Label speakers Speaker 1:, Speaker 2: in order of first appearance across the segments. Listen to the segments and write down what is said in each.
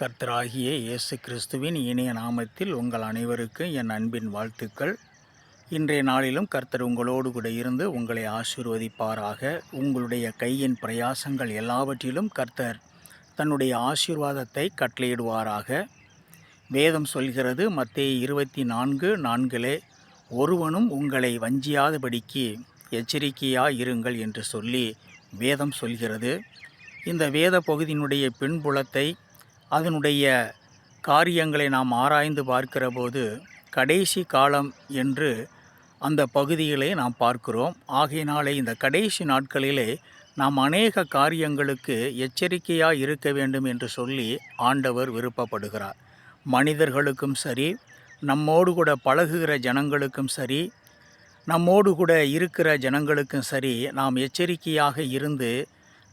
Speaker 1: கர்த்தராகிய இயேசு கிறிஸ்துவின் இனிய நாமத்தில் உங்கள் அனைவருக்கும் என் அன்பின் வாழ்த்துக்கள். இன்றைய நாளிலும் கர்த்தர் உங்களோடு கூட இருந்து உங்களை ஆசீர்வதிப்பாராக. உங்களுடைய கையின் பிரயாசங்கள் எல்லாவற்றிலும் கர்த்தர் தன்னுடைய ஆசீர்வாதத்தை கட்டளையிடுவாராக. வேதம் சொல்கிறது மத்தேயு 24:4 ஒருவனும் உங்களை வஞ்சியாதபடிக்கு எச்சரிக்கையாயிருங்கள் என்று சொல்லி வேதம் சொல்கிறது. இந்த வேத பகுதியினுடைய பின்புலத்தை அதனுடைய காரியங்களை நாம் ஆராய்ந்து பார்க்கிற போது கடைசி காலம் என்று அந்த பகுதிகளை நாம் பார்க்கிறோம். ஆகையினாலே இந்த கடைசி நாட்களிலே நாம் அநேக காரியங்களுக்கு எச்சரிக்கையாக இருக்க வேண்டும் என்று சொல்லி ஆண்டவர் விருப்பப்படுகிறார். மனிதர்களுக்கும் சரி, நம்மோடு கூட பழகுகிற ஜனங்களுக்கும் சரி, நம்மோடு கூட இருக்கிற ஜனங்களுக்கும் சரி, நாம் எச்சரிக்கையாக இருந்து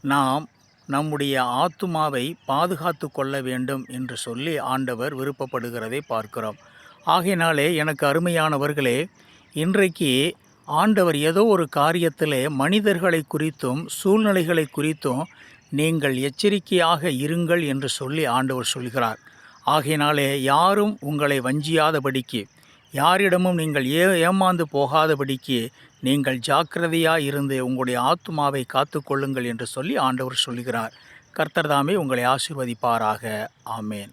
Speaker 1: நாம் நம்முடைய ஆத்துமாவை பாதுகாத்து கொள்ள வேண்டும் என்று சொல்லி ஆண்டவர் விருப்பப்படுகிறதை பார்க்கிறோம். ஆகையினாலே எனக்கு அருமையானவர்களே, இன்றைக்கு ஆண்டவர் ஏதோ ஒரு காரியத்திலே மனிதர்களை குறித்தும் சூழ்நிலைகளை குறித்தும் நீங்கள் எச்சரிக்கையாக இருங்கள் என்று சொல்லி ஆண்டவர் சொல்கிறார். ஆகையினாலே யாரும் உங்களை வஞ்சியாதபடிக்கு, யாரிடமும் நீங்கள் ஏமாந்து போகாதபடிக்கு நீங்கள் ஜாக்கிரதையாக இருந்து உங்களுடைய ஆத்துமாவை காத்து கொள்ளுங்கள் என்று சொல்லி ஆண்டவர் சொல்கிறார். கர்த்தர் தாமே உங்களை ஆசீர்வதிப்பாராக. ஆமேன்.